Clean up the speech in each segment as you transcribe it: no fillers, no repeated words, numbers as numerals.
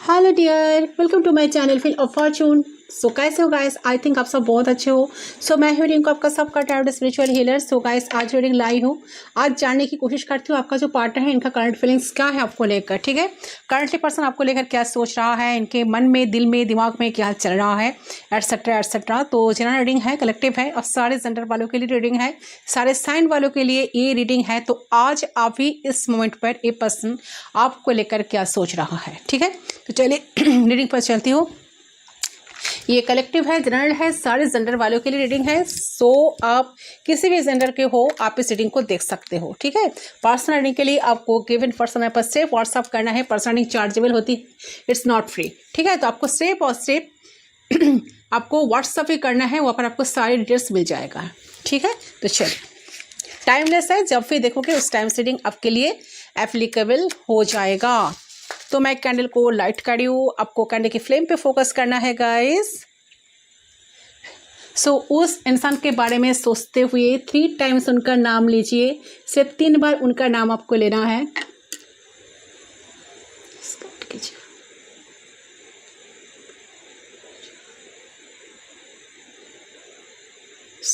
Hello dear, welcome to my channel feel of fortune. So कैसे हो guys? I think आप सब बहुत अच्छे हो। सो मैं रीडिंग को आपका सबका tarot spiritual healer. So guys, आज रीडिंग लाई हूँ। आज जानने की कोशिश करती हूँ आपका जो पार्टनर है, इनका करंट फीलिंग्स क्या है आपको लेकर। ठीक है, करंटली पर्सन आपको लेकर क्या सोच रहा है, इनके मन में, दिल में, दिमाग में क्या चल रहा है, एटसेट्रा एटसेट्रा। तो जनरल रीडिंग है, कलेक्टिव है और सारे जेंडर वालों के लिए रीडिंग है, सारे साइन वालों के लिए ये रीडिंग है। तो आज आप भी इस मोमेंट पर ये पर्सन आपको लेकर क्या सोच रहा है। ठीक है, तो चलिए रीडिंग पर चलती हूँ। ये कलेक्टिव है, जनरल है, सारे जेंडर वालों के लिए रीडिंग है। सो आप किसी भी जेंडर के हो, आप इस रीडिंग को देख सकते हो। ठीक है, पर्सनल रीडिंग के लिए आपको गिवन पर्सन पर सिर्फ व्हाट्सअप करना है। पर्सनल रीडिंग चार्जेबल होती है, इट्स नॉट फ्री। ठीक है, तो आपको सिर्फ और सिर्फ आपको व्हाट्सअप ही करना है, वहाँ पर आपको सारी डिटेल्स मिल जाएगा। ठीक है, तो चलिए, टाइमलेस है, जब भी देखोगे उस टाइम रीडिंग आपके लिए एप्लीकेबल हो जाएगा। तो मैं कैंडल को लाइट कर रही हूँ, आपको कैंडल की फ्लेम पे फोकस करना है गाइस। सो उस इंसान के बारे में सोचते हुए 3 टाइम्स उनका नाम लीजिए। सिर्फ 3 बार उनका नाम आपको लेना है।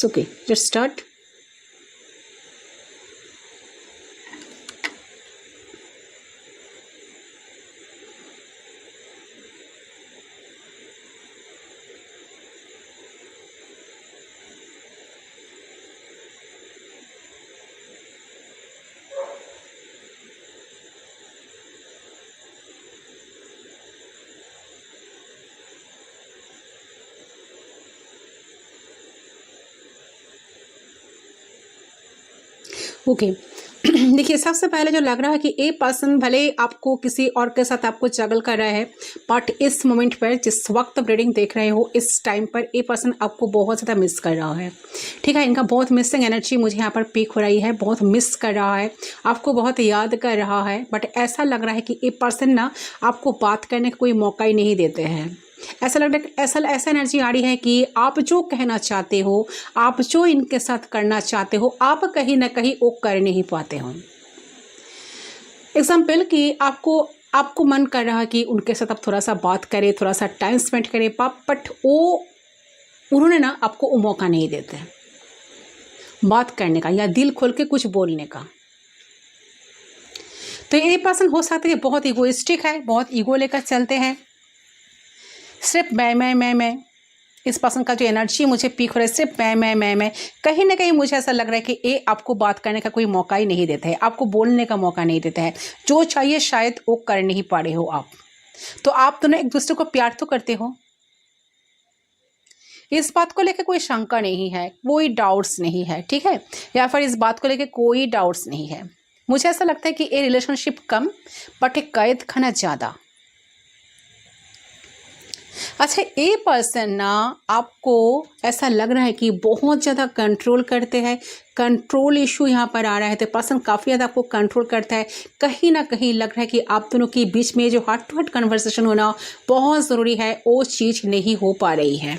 Okay, let's start. ओके देखिए, सबसे पहले जो लग रहा है कि ए पर्सन भले आपको किसी और के साथ आपको जगल कर रहा है, बट इस मोमेंट पर, जिस वक्त आप रीडिंग देख रहे हो, इस टाइम पर ए पर्सन आपको बहुत ज़्यादा मिस कर रहा है। ठीक है, इनका बहुत मिसिंग एनर्जी मुझे यहाँ पर पीक हो रही है, बहुत मिस कर रहा है, आपको बहुत याद कर रहा है। बट ऐसा लग रहा है कि ए पर्सन ना आपको बात करने का कोई मौका ही नहीं देते हैं। ऐसा लग रहा है, ऐसा एनर्जी आ रही है कि आप जो कहना चाहते हो, आप जो इनके साथ करना चाहते हो, आप कहीं ना कहीं वो कर नहीं पाते हो। एग्जाम्पल कि आपको मन कर रहा है कि उनके साथ आप थोड़ा सा बात करें, थोड़ा सा टाइम स्पेंड करें, बट उन्होंने ना आपको वो मौका नहीं देते हैं बात करने का या दिल खोल के कुछ बोलने का। तो ये पर्सन हो सकता है कि बहुत ईगोइस्टिक है, बहुत ईगो लेकर चलते हैं, सिर्फ मैं। इस पर्सन का जो एनर्जी मुझे पीक हो रहा है, सिर्फ मैं। कहीं ना कहीं मुझे ऐसा लग रहा है कि ये आपको बात करने का कोई मौका ही नहीं देता है, आपको बोलने का मौका नहीं देता है। जो चाहिए शायद वो कर नहीं पा रहे हो आप। तो आप दोनों एक दूसरे को प्यार तो करते हो, इस बात को लेकर कोई शंका नहीं है, कोई डाउट्स नहीं है। ठीक है, या फिर इस बात को लेकर कोई डाउट्स नहीं है। मुझे ऐसा लगता है कि ये रिलेशनशिप कम बट एक कैद खाना ज़्यादा। अच्छा, ये पर्सन ना आपको ऐसा लग रहा है कि बहुत ज़्यादा कंट्रोल करते हैं, कंट्रोल इशू यहाँ पर आ रहा है। तो पर्सन काफ़ी ज़्यादा आपको कंट्रोल करता है। कहीं ना कहीं लग रहा है कि आप दोनों के बीच में जो हार्ट टू हार्ट कन्वर्सेशन होना बहुत ज़रूरी है, वो चीज़ नहीं हो पा रही है।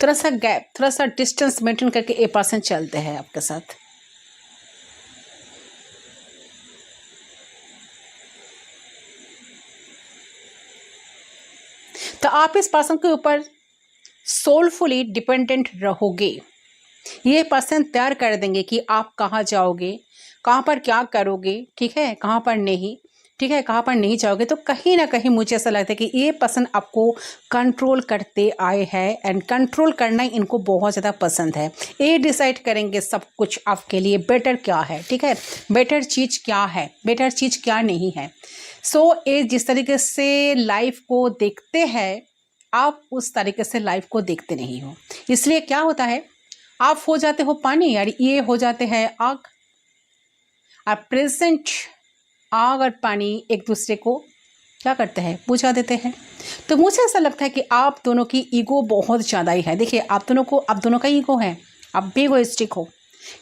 थोड़ा सा गैप, थोड़ा सा डिस्टेंस मेंटेन करके ये पर्सन चलते हैं आपके साथ। तो आप इस पर्सन के ऊपर सोलफुली डिपेंडेंट रहोगे। ये पर्सन तैयार कर देंगे कि आप कहाँ जाओगे, कहाँ पर क्या करोगे। ठीक है, कहाँ पर नहीं, ठीक है, कहाँ पर नहीं जाओगे। तो कहीं ना कहीं मुझे ऐसा लगता है कि ये पर्सन आपको कंट्रोल करते आए हैं एंड कंट्रोल करना इनको बहुत ज़्यादा पसंद है। ये डिसाइड करेंगे सब कुछ आपके लिए बेटर क्या है। ठीक है, बेटर चीज़ क्या है, बेटर चीज़ क्या नहीं है। सो ये जिस तरीके से लाइफ को देखते हैं, आप उस तरीके से लाइफ को देखते नहीं हो। इसलिए क्या होता है, आप हो जाते हो पानी और ये हो जाते हैं आग। और प्रेजेंट आग और पानी एक दूसरे को क्या करते हैं, बुझा देते हैं। तो मुझे ऐसा लगता है कि आप दोनों की ईगो बहुत ज़्यादा ही है। देखिए, आप दोनों का ईगो है, आप भी ईगोइस्टिक हो।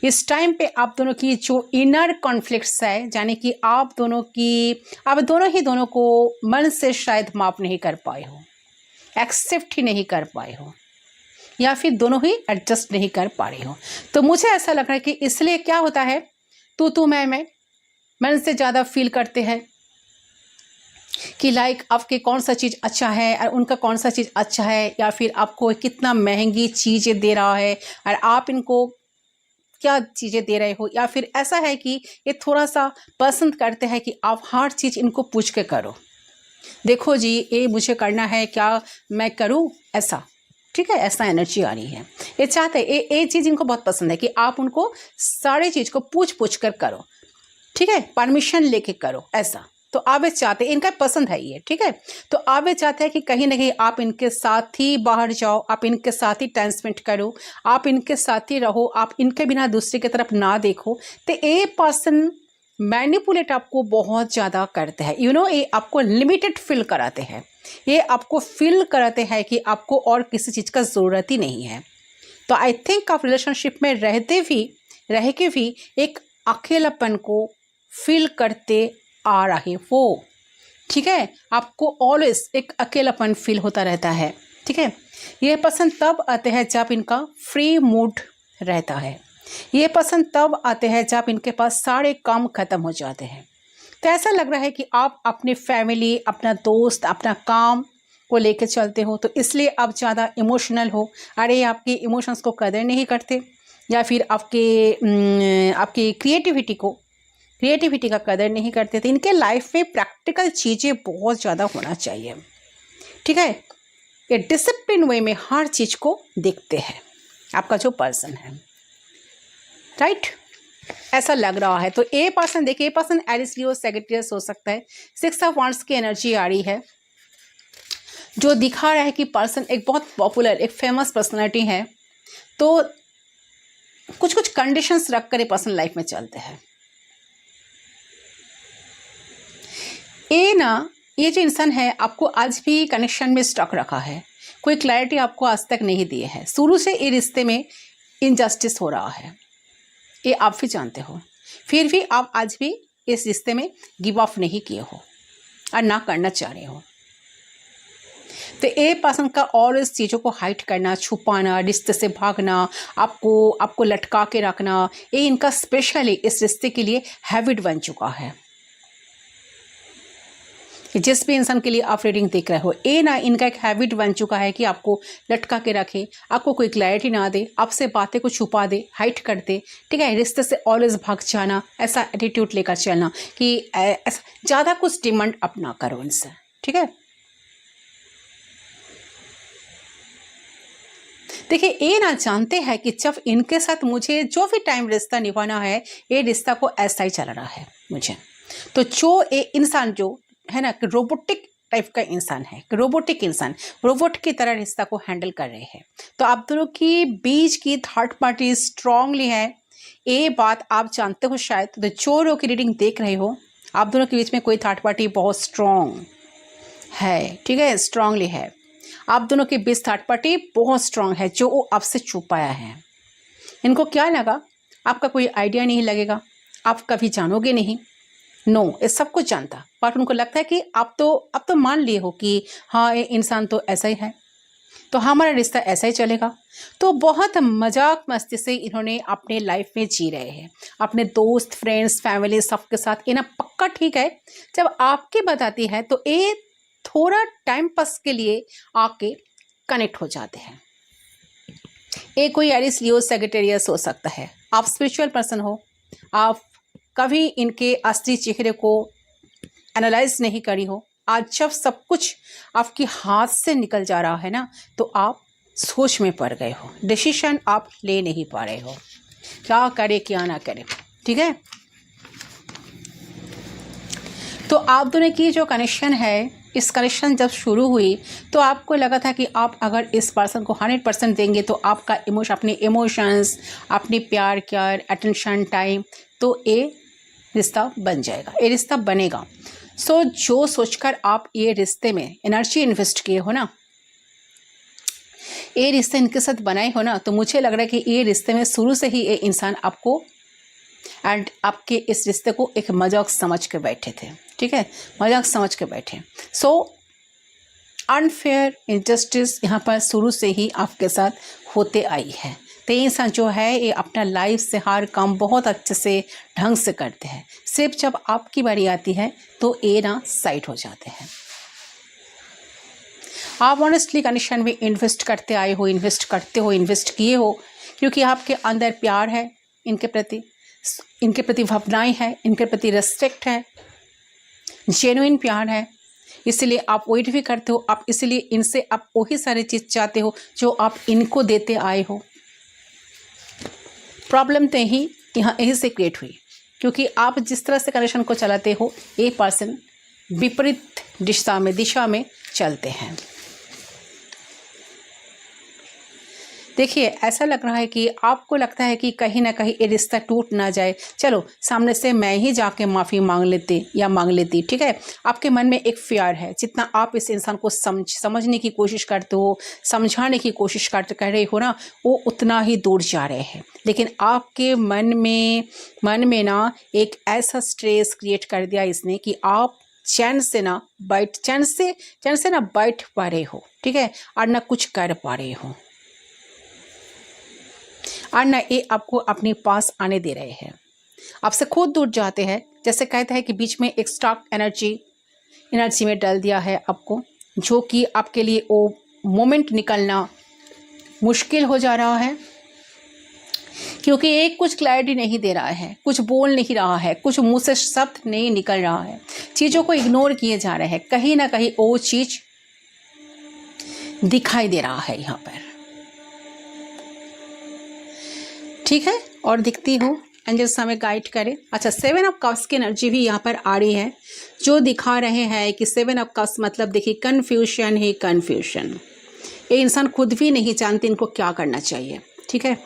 इस टाइम पे आप दोनों की जो इनर कॉन्फ्लिक्ट्स है, यानी कि आप दोनों को मन से शायद माफ नहीं कर पाए हो, एक्सेप्ट ही नहीं कर पाए हो, या फिर दोनों ही एडजस्ट नहीं कर पा रहे हो। तो मुझे ऐसा लग रहा है कि इसलिए क्या होता है, तू मैं मन से ज़्यादा फील करते हैं। कि लाइक आपके कौन सा चीज़ अच्छा है और उनका कौन सा चीज़ अच्छा है, या फिर आपको कितना महंगी चीज़ें दे रहा है और आप इनको क्या चीज़ें दे रहे हो, या फिर ऐसा है कि ये थोड़ा सा पसंद करते हैं कि आप हर चीज़ इनको पूछ के करो, देखो जी ये मुझे करना है, क्या मैं करूँ ऐसा, ठीक है, ऐसा एनर्जी आ रही है। ये चाहते हैं, ये चीज़ इनको बहुत पसंद है कि आप उनको सारे चीज़ को पूछ पूछ कर करो, ठीक है, परमिशन लेके करो ऐसा। तो आप ये चाहते हैं, इनका पसंद है ये, ठीक है। तो आप ये चाहते हैं कि कहीं ना कहीं आप इनके साथ ही बाहर जाओ, आप इनके साथ ही टाइम स्पेंड करो, आप इनके साथ ही रहो, आप इनके बिना दूसरे की तरफ ना देखो। तो ये पर्सन मैनिपुलेट आपको बहुत ज़्यादा करते हैं, ये आपको लिमिटेड फील कराते हैं, ये आपको फील कराते हैं कि आपको और किसी चीज़ का ज़रूरत ही नहीं है। तो आई थिंक आप रिलेशनशिप में रह के भी एक अकेलापन को फील करते आ रहे हो, ठीक है, आपको ऑलवेज एक अकेलापन फील होता रहता है, ठीक है। ये पसंद तब आते हैं जब इनका फ्री मूड रहता है, ये पसंद तब आते हैं जब इनके पास सारे काम खत्म हो जाते हैं। तो ऐसा लग रहा है कि आप अपनी फैमिली, अपना दोस्त, अपना काम को लेकर चलते हो, तो इसलिए आप ज़्यादा इमोशनल हो। अरे आपके इमोशंस को कदर नहीं करते, या फिर आपकी क्रिएटिविटी का कदर नहीं करते थे। इनके लाइफ में प्रैक्टिकल चीज़ें बहुत ज़्यादा होना चाहिए, ठीक है। ये डिसिप्लिन वे में हर चीज़ को देखते हैं आपका जो पर्सन है, राइट, ऐसा लग रहा है। तो ए पर्सन देखिए, a person Aries Leo Sagittarius हो सकता है। 6 ऑफ वांड्स की एनर्जी आ रही है, जो दिखा रहा है कि पर्सन एक बहुत पॉपुलर, एक फेमस पर्सनालिटी है। तो कुछ कुछ कंडीशंस रख कर ये पर्सन लाइफ में चलते हैं। ये जो इंसान है आपको आज भी कनेक्शन में स्टक रखा है, कोई क्लैरिटी आपको आज तक नहीं दी है। शुरू से ये रिश्ते में इनजस्टिस हो रहा है, ये आप भी जानते हो, फिर भी आप आज भी इस रिश्ते में गिव अप नहीं किए हो और ना करना चाह रहे हो। तो ये पर्सन का और इस चीज़ों को हाइड करना, छुपाना, रिश्ते से भागना, आपको लटका के रखना, ये इनका स्पेशली इस रिश्ते के लिए हैबिट बन चुका है। जिस भी इंसान के लिए आप रीडिंग देख रहे हो, इनका एक हैबिट बन चुका है कि आपको लटका के रखे, आपको कोई क्लैरिटी ना दे, आपसे बातें को छुपा दे, हाइड कर दे, ठीक है, रिश्ते से ऑलवेज भाग जाना, ऐसा एटीट्यूड लेकर चलना कि ऐसा ज़्यादा कुछ डिमांड अप ना करो इनसे, ठीक है। देखिए, ये जानते हैं कि जब इनके साथ मुझे जो भी टाइम रिश्ता निभाना है, ये रिश्ता को ऐसा ही चलाना है मुझे। तो जो ये इंसान जो है ना, रोबोटिक टाइप का इंसान है, रोबोटिक इंसान, रोबोट की तरह रिश्ता को हैंडल कर रहे हैं। तो आप दोनों की बीच की थर्ड पार्टी स्ट्रांगली है, ये बात आप जानते हो शायद। तो जो लोग की रीडिंग देख रहे हो, आप दोनों के बीच में कोई थर्ड पार्टी बहुत स्ट्रांग है, ठीक है, स्ट्रांगली है। आप दोनों के बीच थर्ड पार्टी बहुत स्ट्रांग है, जो वो आपसे छुपाया है। इनको क्या लगा, आपका कोई आइडिया नहीं लगेगा, आप कभी जानोगे नहीं, नो, ये सब कुछ जानता, बट उनको लगता है कि आप तो मान लिए हो कि हाँ ये इंसान तो ऐसा ही है, तो हमारा रिश्ता ऐसा ही चलेगा। तो बहुत मजाक मस्ती से इन्होंने अपने लाइफ में जी रहे हैं, अपने दोस्त, फ्रेंड्स, फैमिली सबके साथ। इन्हें पक्का ठीक है, जब आपकी बताती है तो ये थोड़ा टाइम पास के लिए आके कनेक्ट हो जाते हैं। ये कोई एरिस लियो सैजिटेरियस हो सकता है, आप स्पिरिचुअल पर्सन हो, आप कभी इनके असली चेहरे को एनालाइज नहीं करी हो। आज जब सब कुछ आपके हाथ से निकल जा रहा है ना, तो आप सोच में पड़ गए हो, डिसीजन आप ले नहीं पा रहे हो, क्या करे क्या ना करे, ठीक है। तो आप दोनों की जो कनेक्शन है, इस कनेक्शन जब शुरू हुई तो आपको लगा था कि आप अगर इस पर्सन को 100% देंगे तो आपका अपने इमोशंस, अपनी प्यार, केयर, अटेंशन, टाइम, तो ये रिश्ता बन जाएगा, ये रिश्ता बनेगा। सो जो सोचकर आप ये रिश्ते में एनर्जी इन्वेस्ट किए हो ना, ये रिश्ते इनके साथ बनाए हो ना, तो मुझे लग रहा है कि ये रिश्ते में शुरू से ही ये इंसान आपको एंड आपके इस रिश्ते को एक मजाक समझ के बैठे थे, ठीक है, मजाक समझ के बैठे। सो अनफेयर इनजस्टिस यहाँ पर शुरू से ही आपके साथ होते आई है। तो ये इंसान जो है ये अपना लाइफ से हर काम बहुत अच्छे से ढंग से करते हैं, सिर्फ जब आपकी बारी आती है तो ये ना साइड हो जाते हैं। आप ऑनेस्टली कनेक्शन में इन्वेस्ट करते आए हो, इन्वेस्ट करते हो, इन्वेस्ट किए हो, क्योंकि आपके अंदर प्यार है इनके प्रति भावनाएं है, इनके प्रति रिस्पेक्ट है, जेन्युइन प्यार है, इसलिए आप वेट भी करते हो। आप इसलिए इनसे आप वही सारी चीज़ चाहते हो जो आप इनको देते आए हो। प्रॉब्लम तो यहीं से क्रिएट हुई, क्योंकि आप जिस तरह से कनेक्शन को चलाते हो, ये पर्सन विपरीत दिशा में चलते हैं। देखिए, ऐसा लग रहा है कि आपको लगता है कि कहीं ना कहीं ये रिश्ता टूट ना जाए, चलो सामने से मैं ही जाके माफ़ी मांग लेती, ठीक है। आपके मन में एक फियर है, जितना आप इस इंसान को समझने की कोशिश करते हो, समझाने की कोशिश कर रहे हो ना, वो उतना ही दूर जा रहे हैं। लेकिन आपके मन में ना एक ऐसा स्ट्रेस क्रिएट कर दिया इसने कि आप चैन से ना बैठ पा रहे हो, ठीक है, और ना कुछ कर पा रहे हो, और ना ये आपको अपने पास आने दे रहे हैं। आपसे खुद दूर जाते हैं, जैसे कहते हैं कि बीच में एक स्टॉक एनर्जी में डाल दिया है आपको, जो कि आपके लिए वो मोमेंट निकलना मुश्किल हो जा रहा है, क्योंकि एक कुछ क्लैरिटी नहीं दे रहा है, कुछ बोल नहीं रहा है, कुछ मुंह से शब्द नहीं निकल रहा है, चीज़ों को इग्नोर किए जा रहे हैं। कहीं ना कहीं वो चीज़ दिखाई दे रहा है यहाँ पर, ठीक है। और दिखती हूँ एंजल्स हमें गाइड करें। अच्छा, 7 ऑफ कप्स की एनर्जी भी यहाँ पर आ रही है, जो दिखा रहे हैं कि 7 ऑफ कप्स मतलब देखिए कन्फ्यूजन ही कन्फ्यूजन। ये इंसान खुद भी नहीं जानते इनको क्या करना चाहिए, ठीक है।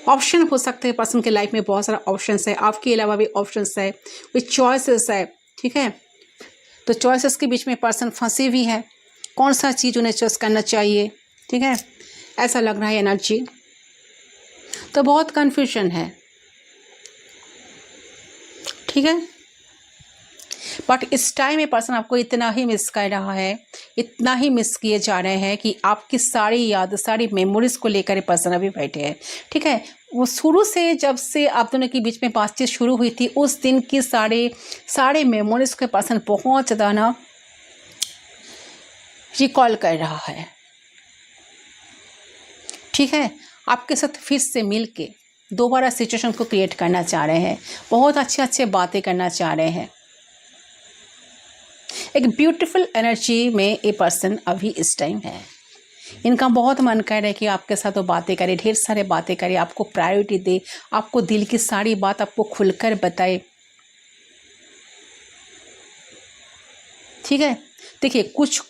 ऑप्शन हो सकते हैं पर्सन के लाइफ में, बहुत सारा ऑप्शंस है, आपके अलावा भी ऑप्शंस है, कोई चॉइसेस है, ठीक है। तो चॉइसेस के बीच में पर्सन फंसे भी है, कौन सा चीज़ उन्हें चॉइस करना चाहिए, ठीक है, ऐसा लग रहा है एनर्जी। तो बहुत कन्फ्यूजन है, ठीक है। बट इस टाइम में पर्सन आपको इतना ही मिस कर रहा है, इतना ही मिस किए जा रहे हैं कि आपकी सारी याद, सारी मेमोरीज को लेकर ये पर्सन अभी बैठे हैं, ठीक है। वो शुरू से, जब से आप दोनों के बीच में बातचीत शुरू हुई थी, उस दिन की सारे मेमोरीज को पर्सन बहुत ज़्यादा ना रिकॉल कर रहा है, ठीक है। आपके साथ फिर से मिल के दोबारा सिचुएशन को क्रिएट करना चाह रहे हैं, बहुत अच्छे बातें करना चाह रहे हैं। एक ब्यूटीफुल एनर्जी में ये पर्सन अभी इस टाइम है। इनका बहुत मन कर रहा है कि आपके साथ वो बातें करे, ढेर सारे बातें करे, आपको प्रायोरिटी दे, आपको दिल की सारी बात आपको खुलकर बताए, ठीक है। देखिए, कुछ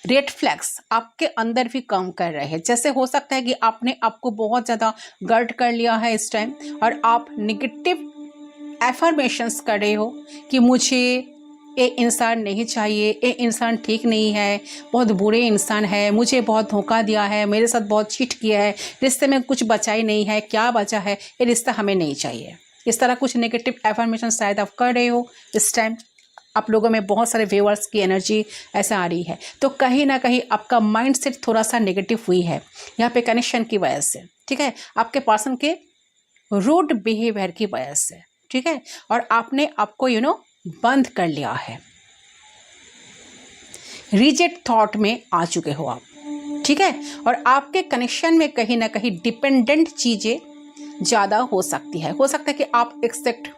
रेड फ्लैग्स आपके अंदर भी काम कर रहे हैं। जैसे हो सकता है कि आपने आपको बहुत ज़्यादा गर्ड कर लिया है इस टाइम, और आप निगेटिव एफर्मेशंस कर रहे हो कि मुझे ये इंसान नहीं चाहिए, ये इंसान ठीक नहीं है, बहुत बुरे इंसान है, मुझे बहुत धोखा दिया है, मेरे साथ बहुत चीट किया है, रिश्ते में कुछ बचा ही नहीं है, क्या बचा है, ये रिश्ता हमें नहीं चाहिए। इस तरह कुछ नेगेटिव एफर्मेशन शायद आप कर रहे हो इस टाइम। आप लोगों में बहुत सारे व्यूअर्स की एनर्जी ऐसा आ रही है, तो कहीं ना कहीं आपका माइंड सेट थोड़ा सा नेगेटिव हुई है यहाँ पे कनेक्शन की वजह से, ठीक है, आपके पर्सन के रूड बिहेवियर की वजह से, ठीक है। और आपने आपको बंद कर लिया है, रिजेक्ट थॉट में आ चुके हो आप, ठीक है। और आपके कनेक्शन में कहीं ना कहीं डिपेंडेंट चीज़ें ज़्यादा हो सकती है। हो सकता है कि आप एक्सपेक्ट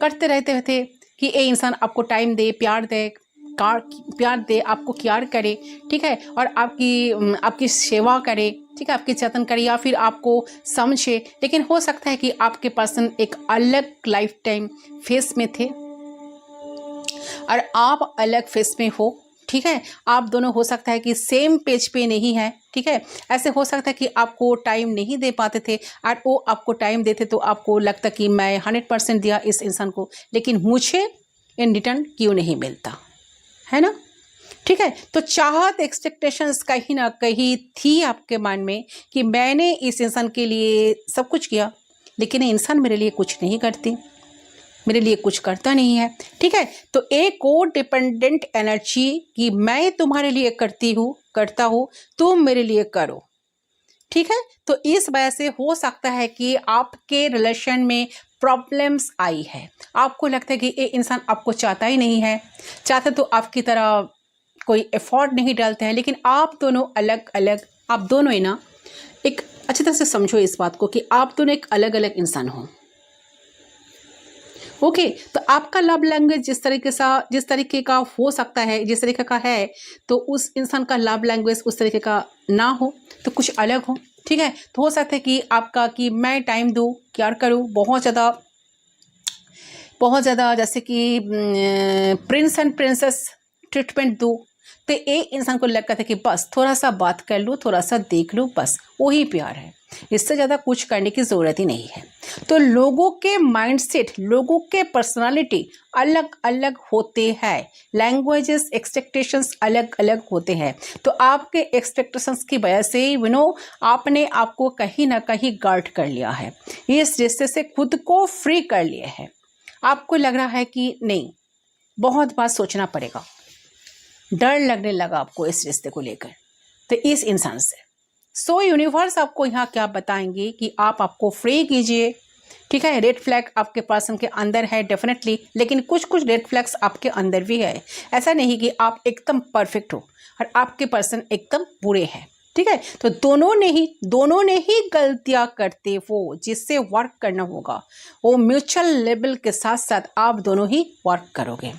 करते रहते थे कि ये इंसान आपको टाइम दे, प्यार दे, आपको केयर करे, ठीक है, और आपकी सेवा करे, ठीक है, आपकी जतन करे, या फिर आपको समझे। लेकिन हो सकता है कि आपके पर्सन एक अलग लाइफ टाइम फेस में थे और आप अलग फेस में हो, ठीक है। आप दोनों हो सकता है कि सेम पेज पे नहीं है, ठीक है। ऐसे हो सकता है कि आपको टाइम नहीं दे पाते थे, और वो आपको टाइम देते तो आपको लगता कि मैं 100% दिया इस इंसान को, लेकिन मुझे इन रिटर्न क्यों नहीं मिलता, है ना, ठीक है। तो चाहत, एक्सपेक्टेशंस कहीं ना कहीं थी आपके मन में कि मैंने इस इंसान के लिए सब कुछ किया, लेकिन ये इंसान मेरे लिए कुछ नहीं करती, मेरे लिए कुछ करता नहीं है, ठीक है। तो एक और डिपेंडेंट एनर्जी कि मैं तुम्हारे लिए करता हूँ, तुम मेरे लिए करो, ठीक है। तो इस वजह से हो सकता है कि आपके रिलेशन में प्रॉब्लम्स आई है। आपको लगता है कि ये इंसान आपको चाहता ही नहीं है, चाहते तो आपकी तरह कोई एफर्ट नहीं डालते हैं, लेकिन आप दोनों अलग अलग, आप दोनों ही ना एक अच्छी तरह से समझो इस बात को कि आप दोनों एक अलग अलग इंसान हो। ओके, तो आपका लव लैंग्वेज जिस तरीके का हो सकता है, जिस तरीके का है, तो उस इंसान का लव लैंग्वेज उस तरीके का ना हो, तो कुछ अलग हो। ठीक है, तो हो सकता है कि आपका कि मैं टाइम दूँ, केयर करूँ बहुत ज़्यादा, जैसे कि प्रिंस एंड प्रिंसेस ट्रीटमेंट दूँ, तो एक इंसान को लगता है कि बस थोड़ा सा बात कर लूँ, थोड़ा सा देख लूँ, बस वही प्यार है, इससे ज़्यादा कुछ करने की ज़रूरत ही नहीं है। तो लोगों के माइंडसेट, लोगों के पर्सनालिटी अलग अलग होते हैं, लैंग्वेजेस, एक्सपेक्टेशंस अलग अलग होते हैं। तो आपके एक्सपेक्टेशंस की वजह से आपने आपको कहीं ना कहीं गार्ड कर लिया है, इस रिश्ते से खुद को फ्री कर लिया है। आपको लग रहा है कि नहीं, बहुत बार सोचना पड़ेगा, डर लगने लगा आपको इस रिश्ते को लेकर, तो इस इंसान से। सो यूनिवर्स आपको यहाँ क्या बताएंगे कि आपको फ्री कीजिए। ठीक है, रेड फ्लैग आपके पर्सन के अंदर है डेफिनेटली, लेकिन कुछ कुछ रेड फ्लैग्स आपके अंदर भी है। ऐसा नहीं कि आप एकदम परफेक्ट हो और आपके पर्सन एकदम बुरे हैं। ठीक है, तो दोनों ने ही गलतियां करते हो, जिससे वर्क करना होगा। वो म्यूचुअल लेवल के साथ साथ आप दोनों ही वर्क करोगे।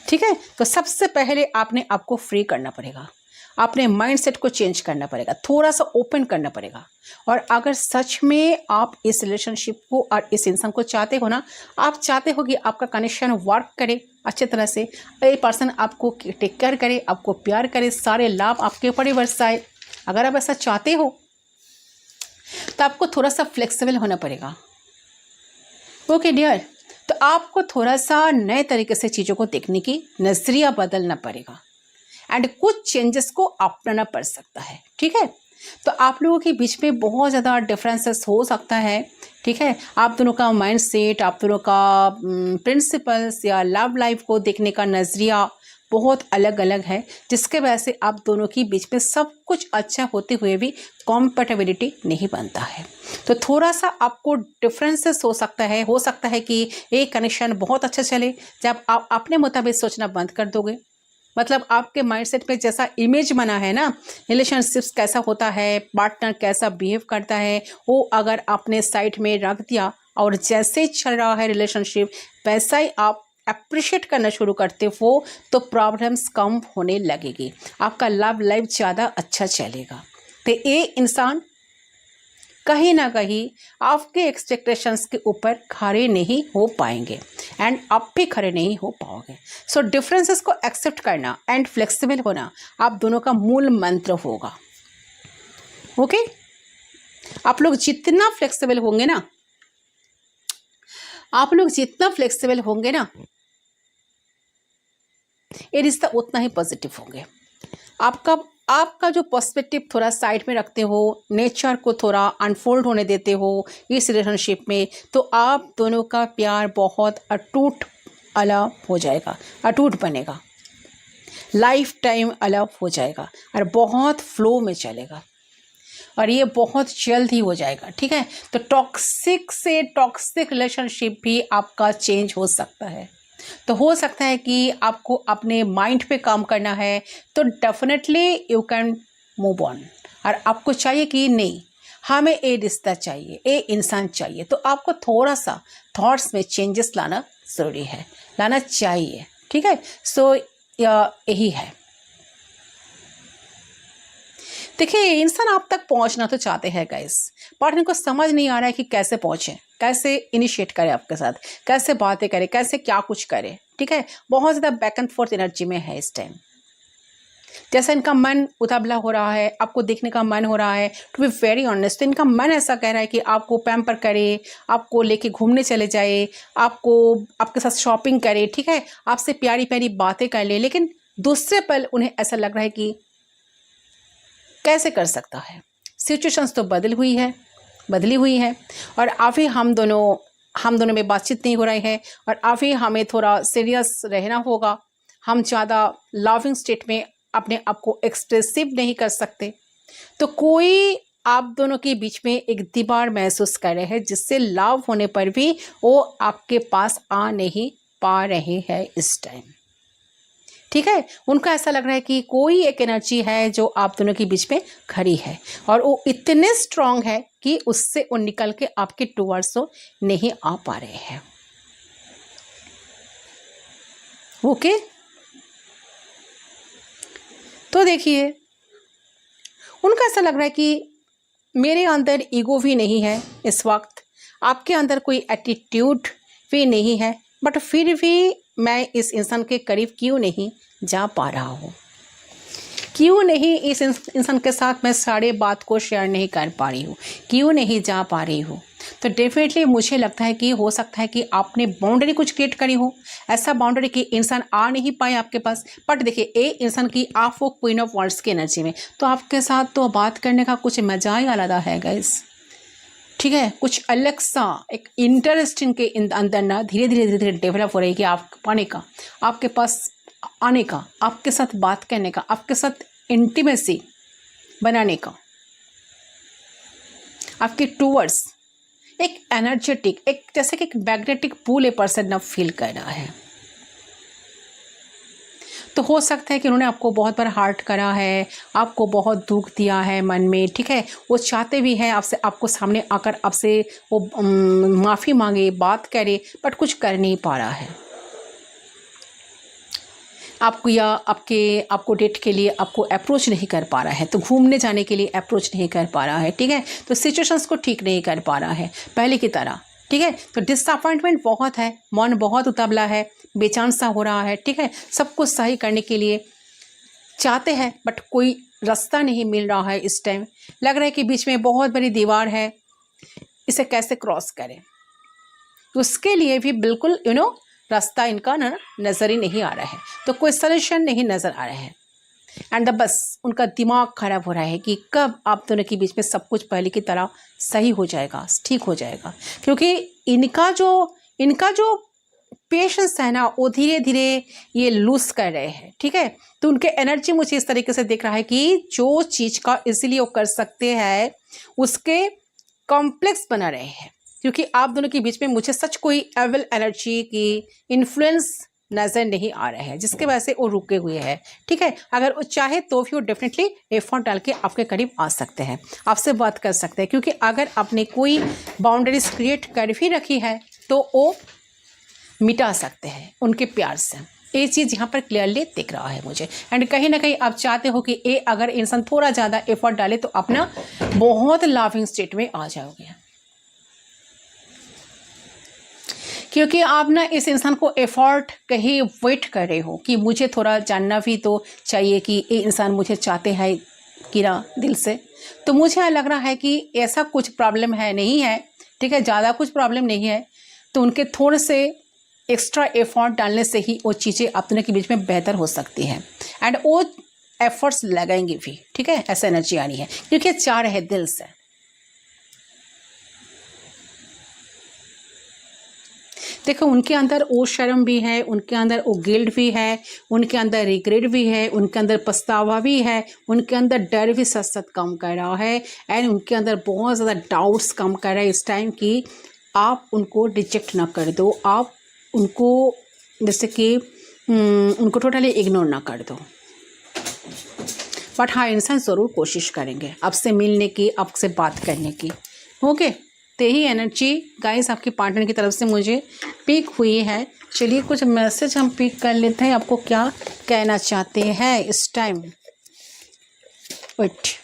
ठीक है, तो सबसे पहले आपने आपको फ्री करना पड़ेगा, अपने माइंडसेट को चेंज करना पड़ेगा, थोड़ा सा ओपन करना पड़ेगा। और अगर सच में आप इस रिलेशनशिप को और इस इंसान को चाहते हो ना, आप चाहते हो कि आपका कनेक्शन वर्क करे अच्छे तरह से, ये पर्सन आपको टेक केयर करे, आपको प्यार करे, सारे लाभ आपके ऊपर बरसाए, अगर आप ऐसा चाहते हो तो आपको थोड़ा सा फ्लेक्सिबल होना पड़ेगा। ओके डियर, तो आपको थोड़ा सा नए तरीके से चीज़ों को देखने की नज़रिया बदलना पड़ेगा एंड कुछ चेंजेस को अपनाना पड़ सकता है। ठीक है, तो आप लोगों के बीच में बहुत ज़्यादा डिफरेंसेस हो सकता है। ठीक है, आप दोनों का माइंडसेट, आप दोनों का प्रिंसिपल्स या लव लाइफ को देखने का नज़रिया बहुत अलग अलग है, जिसके वजह से आप दोनों के बीच में सब कुछ अच्छा होते हुए भी कॉम्पेटेबिलिटी नहीं बनता है। तो थोड़ा सा आपको डिफरेंसेस हो सकता है कि एक कनेक्शन बहुत अच्छा चले जब आप अपने मुताबिक सोचना बंद कर दोगे। मतलब आपके माइंडसेट में जैसा इमेज बना है ना, रिलेशनशिप्स कैसा होता है, पार्टनर कैसा बिहेव करता है, वो अगर आपने साइड में रख दिया और जैसे चल रहा है रिलेशनशिप वैसा ही आप अप्रिशिएट करना शुरू करते हो, तो प्रॉब्लम्स कम होने लगेगी, आपका लव लाइफ ज़्यादा अच्छा चलेगा। तो ये इंसान कहीं ना कहीं आपके एक्सपेक्टेशंस के ऊपर खड़े नहीं हो पाएंगे एंड आप भी खड़े नहीं हो पाओगे। सो डिफरेंसेस को एक्सेप्ट करना एंड फ्लेक्सिबल होना आप दोनों का मूल मंत्र होगा। ओके, आप लोग जितना फ्लेक्सिबल होंगे ना, ये रिश्ता उतना ही पॉजिटिव होंगे। आपका जो पर्सपेक्टिव थोड़ा साइड में रखते हो, नेचर को थोड़ा अनफोल्ड होने देते हो इस रिलेशनशिप में, तो आप दोनों का प्यार बहुत अटूट अलग हो जाएगा, अटूट बनेगा, लाइफ टाइम अलग हो जाएगा और बहुत फ्लो में चलेगा और ये बहुत जल्द ही हो जाएगा। ठीक है, तो टॉक्सिक से टॉक्सिक रिलेशनशिप भी आपका चेंज हो सकता है। तो हो सकता है कि आपको अपने माइंड पे काम करना है, तो definitely you can move on. और आपको चाहिए कि नहीं, हमें ये रिश्ता चाहिए, ये इंसान चाहिए, तो आपको थोड़ा सा थॉट्स में चेंजेस लाना ज़रूरी है, लाना चाहिए। ठीक है, सो यही है। देखिए, इंसान आप तक पहुंचना तो चाहते हैं गाइस, पर इनको समझ नहीं आ रहा है कि कैसे पहुंचे, कैसे इनिशिएट करे आपके साथ, कैसे बातें करे, कैसे क्या कुछ करे। ठीक है, बहुत ज़्यादा बैक एंड फोर्थ एनर्जी में है इस टाइम। जैसा इनका मन उतावला हो रहा है, आपको देखने का मन हो रहा है, टू बी वेरी ऑनेस्ट, तो इनका मन ऐसा कह रहा है कि आपको पैम्पर करे, आपको लेके घूमने चले जाए, आपके साथ शॉपिंग करे, ठीक है, आपसे प्यारी प्यारी बातें कर ले। लेकिन दूसरे पल उन्हें ऐसा लग रहा है कि कैसे कर सकता है, सिचुएशंस तो बदली हुई है और अभी हम दोनों में बातचीत नहीं हो रही है और अभी हमें थोड़ा सीरियस रहना होगा। हम ज़्यादा लविंग स्टेट में अपने आप को एक्सप्रेसिव नहीं कर सकते। तो कोई आप दोनों के बीच में एक दीवार महसूस कर रहे हैं, जिससे लव होने पर भी वो आपके पास आ नहीं पा रहे हैं इस टाइम। ठीक है। उनको ऐसा लग रहा है कि कोई एक एनर्जी है जो आप दोनों के बीच में खड़ी है और वो इतने स्ट्रांग है कि उससे वो निकल के आपके टुवर्ड्स नहीं आ पा रहे हैं। ओके, तो देखिए उनका ऐसा लग रहा है कि मेरे अंदर ईगो भी नहीं है इस वक्त, आपके अंदर कोई एटीट्यूड भी नहीं है, बट फिर भी मैं इस इंसान के करीब क्यों नहीं जा पा रहा हूँ, क्यों नहीं इस इंसान के साथ मैं सारे बात को शेयर नहीं कर पा रही हूँ, क्यों नहीं जा पा रही हूँ। तो डेफिनेटली मुझे लगता है कि हो सकता है कि आपने बाउंड्री कुछ क्रिएट करी हो, ऐसा बाउंड्री कि इंसान आ नहीं पाए आपके पास। बट देखिए ये इंसान की आप वो क्वीन ऑफ वर्ड्स की एनर्जी में, तो आपके साथ तो बात करने का कुछ मजा ही अलग है गाइस, ठीक है। कुछ अलग सा एक इंटरेस्टिंग के अंदर ना धीरे धीरे डेवलप हो रही है कि आप पाने का, आपके पास आने का, आपके साथ बात करने का, आपके साथ इंटीमेसी बनाने का, आपके टूवर्ड्स एक एनर्जेटिक, एक जैसे कि एक मैग्नेटिक पुल ए पर्सन ना फील कर रहा है। तो हो सकता है कि उन्होंने आपको बहुत बार हर्ट करा है, आपको बहुत दुख दिया है मन में, ठीक है। वो चाहते भी हैं आपसे, आपको सामने आकर आपसे वो माफ़ी मांगे, बात करे, बट कुछ कर नहीं पा रहा है आपको, या आपको डेट के लिए आपको अप्रोच नहीं कर पा रहा है, तो घूमने जाने के लिए अप्रोच नहीं कर पा रहा है, ठीक है। तो सिचुएशंस को ठीक नहीं कर पा रहा है पहले की तरह, ठीक है। तो डिसअपॉइंटमेंट बहुत है, मन बहुत उतावला है, बेचैन सा हो रहा है, ठीक है। सब कुछ सही करने के लिए चाहते हैं बट कोई रास्ता नहीं मिल रहा है। इस टाइम लग रहा है कि बीच में बहुत बड़ी दीवार है, इसे कैसे क्रॉस करें, तो उसके लिए भी बिल्कुल रास्ता इनका नज़र ही नहीं आ रहा है, तो कोई सलूशन नहीं नज़र आ रहा है। एंड बस उनका दिमाग खराब हो रहा है कि कब आप दोनों के बीच में सब कुछ पहले की तरह सही हो जाएगा, ठीक हो जाएगा, क्योंकि इनका जो पेशेंस है ना वो धीरे धीरे ये लूज कर रहे हैं, ठीक है। तो उनके एनर्जी मुझे इस तरीके से दिख रहा है कि जो चीज़ का इजीली वो कर सकते हैं उसके कॉम्प्लेक्स बना रहे हैं, क्योंकि आप दोनों के बीच में मुझे सच कोई एविल एनर्जी की इन्फ्लुएंस नज़र नहीं आ रहा है जिसके वजह से वो रुके हुए हैं, ठीक है। अगर वो चाहे तो भी वो डेफिनेटली एफर्ट डाल के आपके करीब आ सकते हैं, आपसे बात कर सकते हैं, क्योंकि अगर आपने कोई बाउंड्रीज क्रिएट कर भी रखी है तो वो मिटा सकते हैं उनके प्यार से। ये चीज़ यहाँ पर क्लियरली दिख रहा है मुझे। एंड कहीं ना कहीं आप चाहते हो कि ये अगर इंसान थोड़ा ज़्यादा एफर्ट डाले तो अपना बहुत लविंग स्टेट में आ जाओगे, क्योंकि आप ना इस इंसान को एफर्ट कहीं वेट कर रहे हो कि मुझे थोड़ा जानना भी तो चाहिए कि ये इंसान मुझे चाहते हैं कि ना दिल से। तो मुझे लग रहा है कि ऐसा कुछ प्रॉब्लम है नहीं है, ठीक है, ज़्यादा कुछ प्रॉब्लम नहीं है। तो उनके थोड़े से एक्स्ट्रा एफर्ट डालने से ही वो चीज़ें आप दोनों के बीच में बेहतर हो सकती हैं एंड वो एफर्ट्स लगाएंगे भी, ठीक है। ऐसा एनर्जी आनी है क्योंकि चाह रहे हैं दिल से। देखो उनके अंदर वो शर्म भी है, उनके अंदर वो गिल्ट भी है, उनके अंदर रिग्रेट भी है, उनके अंदर पछतावा भी है, उनके अंदर डर भी सच सच कम कर रहा है एंड उनके अंदर बहुत ज़्यादा डाउट्स कम कर रहा है इस टाइम कि आप उनको रिजेक्ट ना कर दो, आप उनको जैसे कि उनको टोटली इग्नोर ना कर दो। बट हाँ, इंसान ज़रूर कोशिश करेंगे आपसे मिलने की, आपसे बात करने की, ओके। तो यही एनर्जी गाइस आपके पार्टनर की तरफ से मुझे पिक हुई है। चलिए कुछ मैसेज हम पिक कर लेते हैं, आपको क्या कहना चाहते हैं इस time. Wait,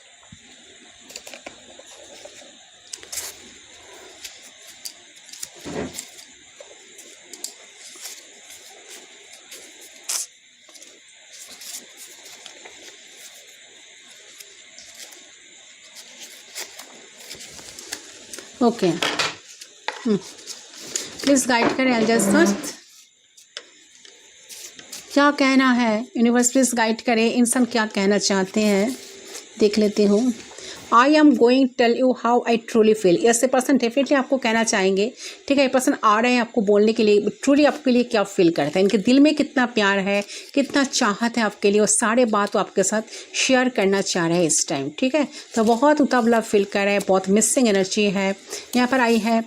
okay, please guide करें एल्जस्ट, क्या कहना है यूनिवर्स, प्लीज़ गाइड करें, इंसान क्या कहना चाहते हैं, देख लेती हूँ। I am going tell you how I truly feel. ऐसे पर्सन डेफिनेटली आपको कहना चाहेंगे, ठीक है। ये पर्सन आ रहे हैं आपको बोलने के लिए ट्रूली आपके लिए क्या फील करते हैं, इनके दिल में कितना प्यार है, कितना चाहत है आपके लिए, और सारे बात वो आपके साथ शेयर करना चाह रहे हैं इस टाइम, ठीक है। तो बहुत उतावला फील कर रहे हैं, बहुत मिसिंग एनर्जी है यहाँ पर आई है।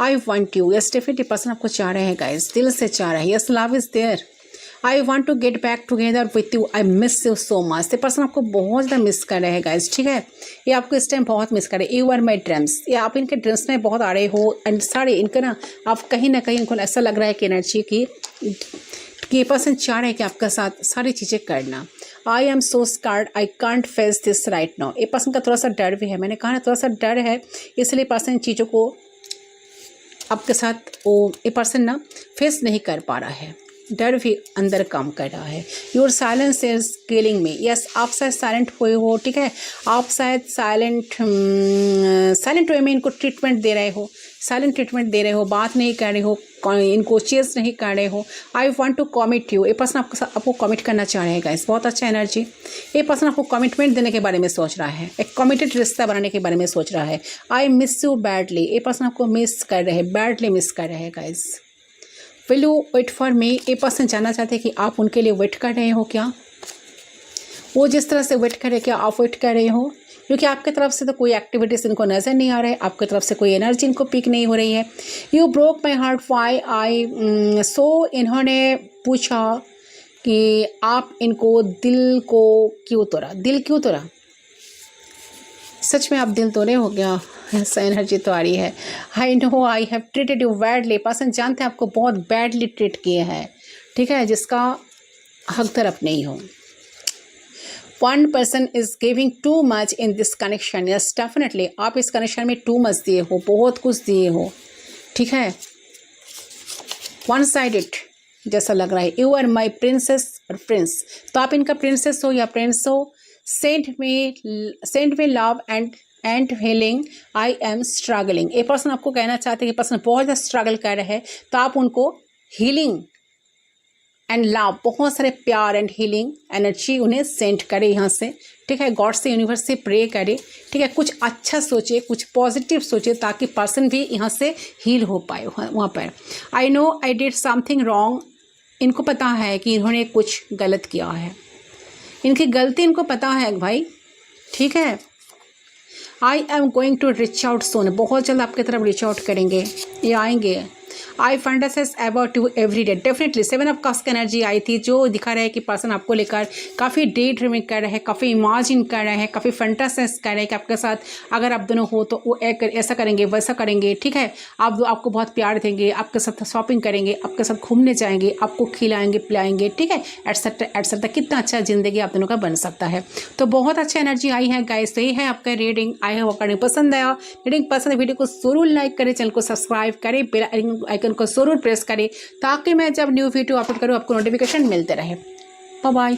I want you, yes definitely person आपको चाह रहे हैं गाइस, दिल से चाह रहे हैं, yes love is there. I want to get back together with you, I miss you so much. ये पर्सन आपको बहुत ज़्यादा मिस कर रहे हैं गाइस, ठीक है। ये आपको इस टाइम बहुत मिस कर रहे हैं। यू आर माई ड्रीम्स, ये आप इनके ड्रीम्स में बहुत आ रहे हो। एंड सारे इनका ना आप कहीं ना कहीं इनको ऐसा लग रहा है कि एनर्जी की ये पर्सन चाह रहे हैं कि आपके साथ सारी चीज़ें करना। I am so scared, I can't face this right now. ये पर्सन का थोड़ा सा डर भी है, मैंने कहा ना थोड़ा सा डर है, इसलिए पर्सन इन चीज़ों को आपके साथ वो ये पर्सन ना फेस नहीं कर पा रहा है, डर भी अंदर काम कर रहा है। Your silence is killing me, yes आप शायद साइलेंट हुए हो, ठीक है। आप शायद साइलेंट वे में इनको ट्रीटमेंट दे रहे हो, साइलेंट ट्रीटमेंट दे रहे हो, बात नहीं कर रहे हो, इनको चेस नहीं कर रहे हो। I want to commit you, ये पर्सन आपको कमिट करना चाह रहे हैं गाइस, बहुत अच्छा एनर्जी। ये पर्सन आपको कमिटमेंट देने के बारे में सोच रहा है, एक कमिटेड रिश्ता बनाने के बारे में सोच रहा है। आई मिस यू बैडली, ये पर्सन आपको मिस कर रहे हैं, बैडली मिस कर रहे हैं guys. Will you wait for me, ये पर्सन जानना चाहते हैं कि आप उनके लिए वेट कर रहे हो क्या, वो जिस तरह से वेट कर रहे हैं क्या आप वेट कर रहे हो, क्योंकि आपकी तरफ से तो कोई एक्टिविटीज़ इनको नज़र नहीं आ रहा है, आपकी तरफ से कोई एनर्जी इनको पिक नहीं हो रही है। You broke my heart why I, so इन्होंने पूछा कि आप इनको दिल को क्यों तोड़ा, दिल क्यों तोड़ा। सच में आप दिल तोड़े हो गया, ऐसा एनर्जी तो आ रही है। I know I have treated you badly, person जानते हैं आपको बहुत बैडली ट्रीट किए हैं, ठीक है, जिसका हक तरफ नहीं हो। One person is giving too much in this connection, yes definitely आप इस कनेक्शन में टू मच दिए हो, बहुत कुछ दिए हो, ठीक है। वन साइडेड जैसा लग रहा है। यू आर माई प्रिंसेस और प्रिंस, तो आप इनका प्रिंसेस हो या प्रिंस हो। Send me love and healing, I am struggling, ये पर्सन आपको कहना चाहते हैं कि पर्सन बहुत ज़्यादा स्ट्रगल कर रहे हैं, तो आप उनको हीलिंग एंड लव, बहुत सारे प्यार एंड हीलिंग एनर्जी उन्हें सेंड करे यहाँ से, ठीक है। गॉड से, यूनिवर्स से प्रे करे, ठीक है। कुछ अच्छा सोचे, कुछ पॉजिटिव सोचे, ताकि पर्सन भी यहाँ से हील हो पाए वहाँ पर। I know I did something wrong, इनको पता है कि इन्होंने कुछ गलत किया है, इनकी गलती इनको पता है भाई, ठीक है। I am going to reach out soon, बहुत जल्द आपकी तरफ रिच आउट करेंगे, ये आएंगे। I fantasize about you every day, definitely seven of cups की एनर्जी आई थी, जो दिखा रहा है कि पर्सन आपको लेकर काफ़ी डे ड्रीमिंग कर रहे हैं, काफ़ी इमेजिन कर रहे हैं, काफ़ी फैंटासाइज कर रहे हैं कि आपके साथ अगर आप दोनों हो तो वो ऐसा करेंगे वैसा करेंगे, ठीक है। आपको बहुत प्यार देंगे, आपके साथ शॉपिंग करेंगे, आपके साथ घूमने जाएंगे, आपको खिलाएंगे पिलाएंगे, ठीक है, एटसेट्रा एटसेट्रा। कितना अच्छा जिंदगी आप दोनों का बन सकता है। तो बहुत अच्छा एनर्जी आई है गाइस, सही है आपका रीडिंग। आई होप आपको पसंद आया, रीडिंग पसंद है वीडियो को जरूर लाइक करें, चैनल को सब्सक्राइब करें, बेल आइकन को जरूर प्रेस करें, ताकि मैं जब न्यू वीडियो अपलोड करूँ आपको नोटिफिकेशन मिलते रहे। Bye bye.